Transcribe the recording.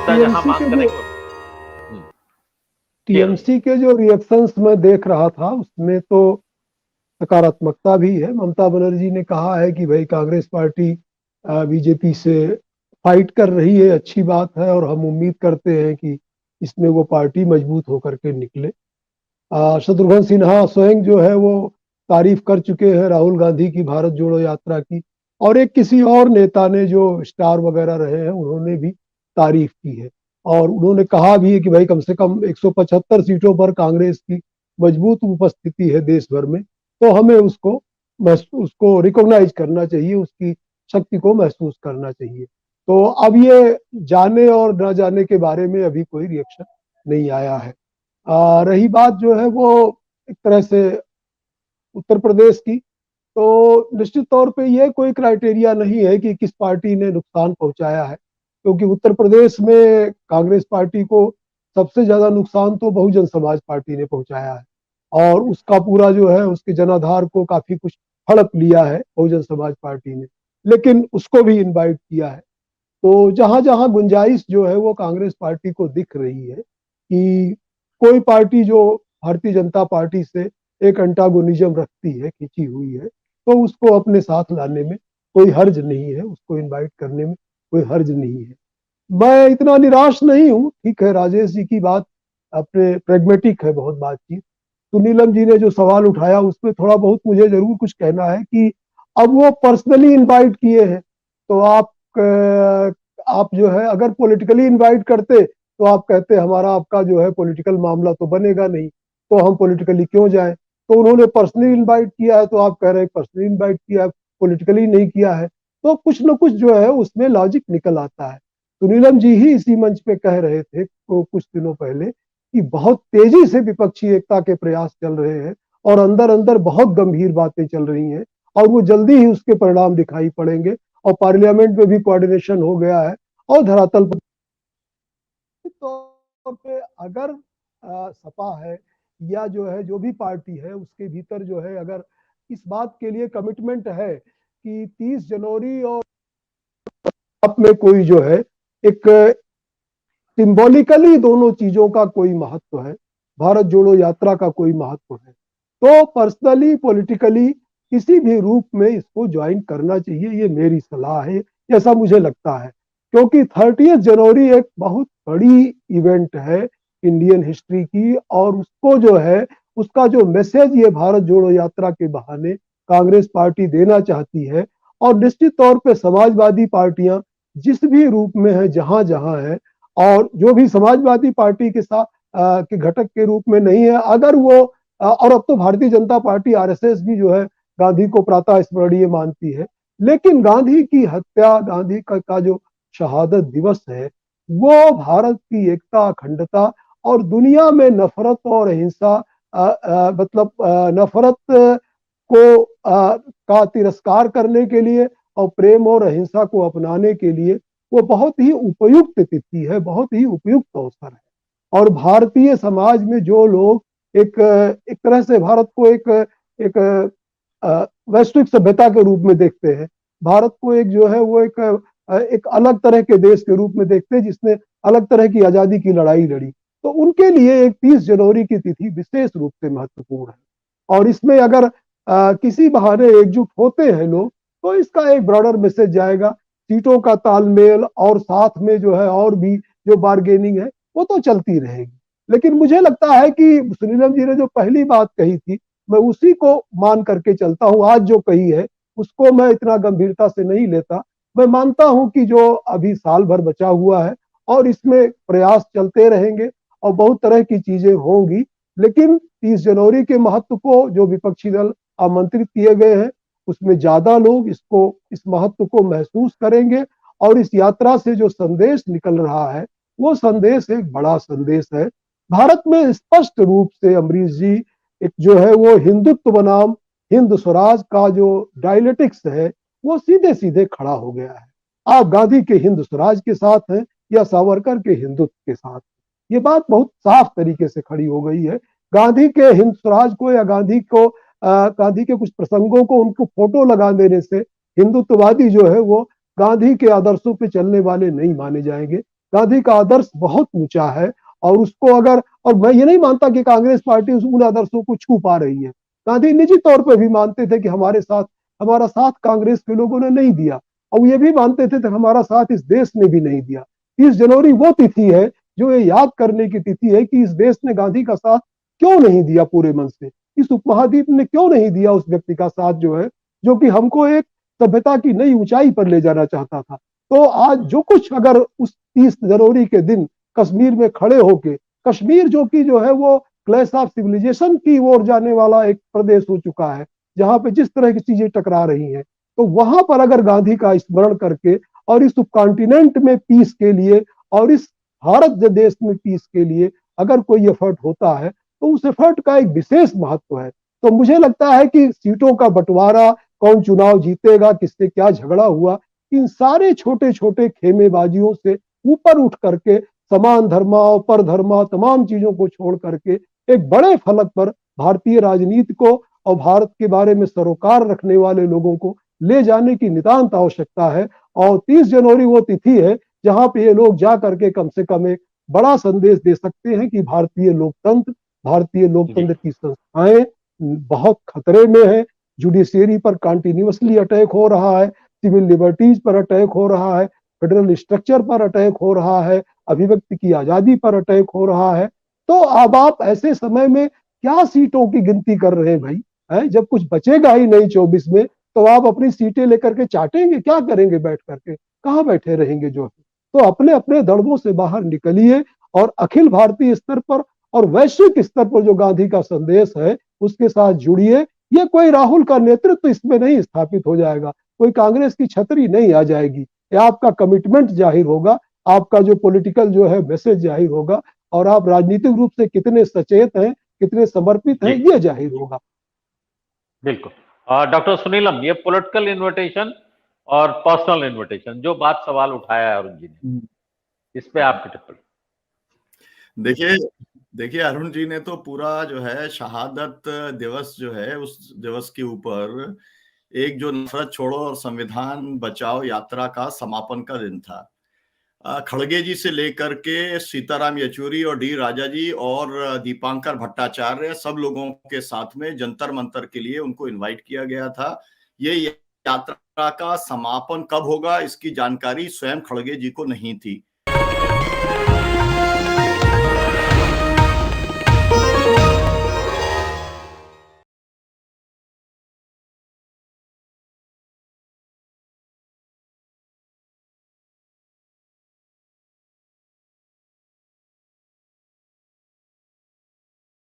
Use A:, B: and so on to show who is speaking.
A: नेता जहां
B: टीएमसी
A: मांग
B: के जो
A: करेंगे।
B: टीएमसी के जो रिएक्शंस मैं देख रहा था उसमें तो सकारात्मकता भी है। ममता बनर्जी ने कहा है कि भाई कांग्रेस पार्टी बीजेपी से फाइट कर रही है, अच्छी बात है, और हम उम्मीद करते हैं कि इसमें वो पार्टी मजबूत होकर के निकले। शत्रुघ्न सिन्हा स्वयं जो है वो तारीफ कर चुके हैं राहुल गांधी की भारत जोड़ो यात्रा की, और एक किसी और नेता ने जो स्टार वगैरह रहे हैं उन्होंने भी तारीफ की है। और उन्होंने कहा भी है कि भाई कम से कम 175 सीटों पर कांग्रेस की मजबूत उपस्थिति है देश भर में, तो हमें उसको रिकॉग्नाइज करना चाहिए, उसकी शक्ति को महसूस करना चाहिए। तो अब ये जाने और न जाने के बारे में अभी कोई रिएक्शन नहीं आया है। रही बात जो है वो एक तरह से उत्तर प्रदेश की, तो निश्चित तौर पे ये कोई क्राइटेरिया नहीं है कि किस पार्टी ने नुकसान पहुंचाया है, क्योंकि उत्तर प्रदेश में कांग्रेस पार्टी को सबसे ज्यादा नुकसान तो बहुजन समाज पार्टी ने पहुंचाया है, और उसका पूरा जो है उसके जनाधार को काफी कुछ हड़प लिया है बहुजन समाज पार्टी ने, लेकिन उसको भी इनवाइट किया है। तो जहां जहां गुंजाइश जो है वो कांग्रेस पार्टी को दिख रही है कि कोई पार्टी जो भारतीय जनता पार्टी से एक एंटागोनिज्म रखती है, खींची हुई है, तो उसको अपने साथ लाने में कोई हर्ज नहीं है, उसको इनवाइट करने में कोई हर्ज नहीं है। मैं इतना निराश नहीं हूं। ठीक है, राजेश जी की बात अपने प्रेगमेटिक है बहुत बातचीत। सुनीलम जी ने जो सवाल उठाया उसमें थोड़ा बहुत मुझे जरूर कुछ कहना है कि अब वो पर्सनली इनवाइट किए हैं, तो आप जो है अगर पॉलिटिकली इनवाइट करते तो आप कहते हमारा आपका जो है पॉलिटिकल मामला तो बनेगा नहीं, तो हम पॉलिटिकली क्यों जाएं। तो उन्होंने पर्सनली इनवाइट किया है, तो आप कह रहे हैं पर्सनली इनवाइट किया है, पॉलिटिकली नहीं किया है, तो कुछ न कुछ जो है उसमें लॉजिक निकल आता है। सुनीलम जी ही इसी मंच पे कह रहे थे तो कुछ दिनों पहले कि बहुत तेजी से विपक्षी एकता के प्रयास चल रहे हैं, और अंदर अंदर बहुत गंभीर बातें चल रही हैं, और वो जल्दी ही उसके परिणाम दिखाई पड़ेंगे, और पार्लियामेंट में भी कोऑर्डिनेशन हो गया है, और धरातल पर तौर पे अगर सपा है या जो है जो भी पार्टी है उसके भीतर जो है अगर इस बात के लिए कमिटमेंट है कि 30 जनवरी और आप में कोई जो है एक सिंबॉलिकली दोनों चीजों का कोई महत्व है, भारत जोड़ो यात्रा का कोई महत्व है, तो पर्सनली पॉलिटिकली किसी भी रूप में इसको ज्वाइन करना चाहिए, ये मेरी सलाह है, ऐसा मुझे लगता है। क्योंकि 30 जनवरी एक बहुत बड़ी इवेंट है इंडियन हिस्ट्री की, और उसको जो है उसका जो मैसेज ये भारत जोड़ो यात्रा के बहाने कांग्रेस पार्टी देना चाहती है, और निश्चित तौर पे समाजवादी पार्टियां जिस भी रूप में है, जहां जहां है, और जो भी समाजवादी पार्टी के साथ के घटक के रूप में नहीं है, अगर वो और अब तो भारतीय जनता पार्टी आरएसएस भी जो है गांधी को प्रातः स्मरणीय मानती है, लेकिन गांधी की हत्या, गांधी का जो शहादत दिवस है, वो भारत की एकता, अखंडता और दुनिया में नफरत और हिंसा मतलब नफरत को का तिरस्कार करने के लिए और प्रेम और अहिंसा को अपनाने के लिए वो बहुत ही उपयुक्त तिथि है, बहुत ही उपयुक्त अवसर है। और भारतीय समाज में जो लोग एक एक तरह से भारत को एक वैश्विक सभ्यता के रूप में देखते हैं, भारत को एक जो है वो एक अलग तरह के देश के रूप में देखते हैं जिसने अलग तरह की आजादी की लड़ाई लड़ी, तो उनके लिए एक 30 जनवरी की तिथि विशेष रूप से महत्वपूर्ण है। और इसमें अगर किसी बहाने एकजुट होते हैं लोग, तो इसका एक ब्रॉडर मैसेज जाएगा, सीटों का तालमेल और साथ में जो है और भी जो बार्गेनिंग है वो तो चलती रहेगी। लेकिन मुझे लगता है कि सुनीलम जी ने जो पहली बात कही थी, मैं उसी को मान करके चलता हूं। आज जो कही है उसको मैं इतना गंभीरता से नहीं लेता। मैं मानता हूं कि जो अभी साल भर बचा हुआ है और इसमें प्रयास चलते रहेंगे और बहुत तरह की चीजें होंगी, लेकिन 30 जनवरी के महत्व को जो विपक्षी दल आमंत्रित किए गए हैं उसमें ज्यादा लोग इसको, इस महत्व को महसूस करेंगे, और इस यात्रा से जो संदेश निकल रहा है वो संदेश एक बड़ा संदेश है। भारत में स्पष्ट रूप से अमरीश जी एक जो है वो हिंदुत्व बनाम हिंद स्वराज का जो डायलेटिक्स है वो सीधे सीधे खड़ा हो गया है। आप गांधी के हिंद स्वराज के साथ हैं या सावरकर के हिंदुत्व के साथ, ये बात बहुत साफ तरीके से खड़ी हो गई है। गांधी के हिंद स्वराज को या गांधी के कुछ प्रसंगों को उनको फोटो लगा देने से हिंदुत्ववादी जो है वो गांधी के आदर्शों पे चलने वाले नहीं माने जाएंगे। गांधी का आदर्श बहुत ऊंचा है, और उसको अगर, और मैं ये नहीं मानता कि कांग्रेस पार्टी उन आदर्शों को छू पा रही है। गांधी निजी तौर पर भी मानते थे कि हमारा साथ कांग्रेस के लोगों ने नहीं दिया, और ये भी मानते थे कि हमारा साथ इस देश ने भी नहीं दिया। 30 जनवरी वो तिथि है जो ये याद करने की तिथि है कि इस देश ने गांधी का साथ क्यों नहीं दिया पूरे मन से, इस उपमहाद्वीप ने क्यों नहीं दिया उस व्यक्ति का साथ जो है, जो कि हमको एक सभ्यता की नई ऊंचाई पर ले जाना चाहता था। तो आज जो कुछ अगर उस 30 जनवरी के दिन कश्मीर में खड़े होके, कश्मीर जो कि जो है वो क्लैश ऑफ सिविलाइजेशन की ओर जाने वाला एक प्रदेश हो चुका है, जहां पे जिस तरह की चीजें टकरा रही हैं, तो वहां पर अगर गांधी का स्मरण करके और इस कॉन्टिनेंट में पीस के लिए और इस भारत देश में पीस के लिए अगर कोई एफर्ट होता है, तो उस एफर्ट का एक विशेष महत्व है। तो मुझे लगता है कि सीटों का बंटवारा, कौन चुनाव जीतेगा, किससे क्या झगड़ा हुआ, इन सारे छोटे छोटे खेमेबाजियों से ऊपर उठ करके समान धर्मा, पर धर्मा, तमाम चीजों को छोड़ करके एक बड़े फलक पर भारतीय राजनीति को और भारत के बारे में सरोकार रखने वाले लोगों को ले जाने की नितांत आवश्यकता है। और 30 जनवरी वो तिथि है जहां पे ये लोग जा करके कम से कम एक बड़ा संदेश दे सकते हैं कि भारतीय लोकतंत्र की संस्थाएं बहुत खतरे में है। जुडिशियरी पर कंटिन्यूअसली अटैक हो रहा है, सिविल लिबर्टीज पर अटैक हो रहा है, फेडरल स्ट्रक्चर पर अटैक हो रहा है, अभिव्यक्ति की आजादी पर अटैक हो रहा है। तो अब आप ऐसे समय में क्या सीटों की गिनती कर रहे हैं भाई? है जब कुछ बचेगा ही नहीं 24 में, तो आप अपनी सीटें लेकर के चाटेंगे, क्या करेंगे बैठ करके? कहाँ बैठे रहेंगे जो है? तो अपने अपने दड़बों से बाहर निकलिए और अखिल भारतीय स्तर पर और वैश्विक स्तर पर जो गांधी का संदेश है उसके साथ जुड़िए। ये कोई राहुल का नेतृत्व तो इसमें नहीं स्थापित हो जाएगा, कोई कांग्रेस की छतरी नहीं आ जाएगी। ये आपका कमिटमेंट जाहिर होगा, आपका जो पॉलिटिकल जो है मैसेज जाहिर होगा, और आप राजनीतिक रूप से कितने सचेत हैं, कितने समर्पित हैं, ये जाहिर होगा।
A: बिल्कुल। डॉक्टर सुनीलम, ये पॉलिटिकल इन्विटेशन और पर्सनल इन्विटेशन जो बात सवाल उठाया है अरुण जी ने, इस पे आपकी टिप्पणी।
C: देखिए अरुण जी ने तो पूरा जो है शहादत दिवस जो है उस दिवस के ऊपर एक जो नफरत छोड़ो और संविधान बचाओ यात्रा का समापन का दिन था। खड़गे जी से लेकर के सीताराम येचुरी और डी राजा जी और दीपांकर भट्टाचार्य सब लोगों के साथ में जंतर मंतर के लिए उनको इनवाइट किया गया था। ये यात्रा का समापन कब होगा इसकी जानकारी स्वयं खड़गे जी को नहीं थी।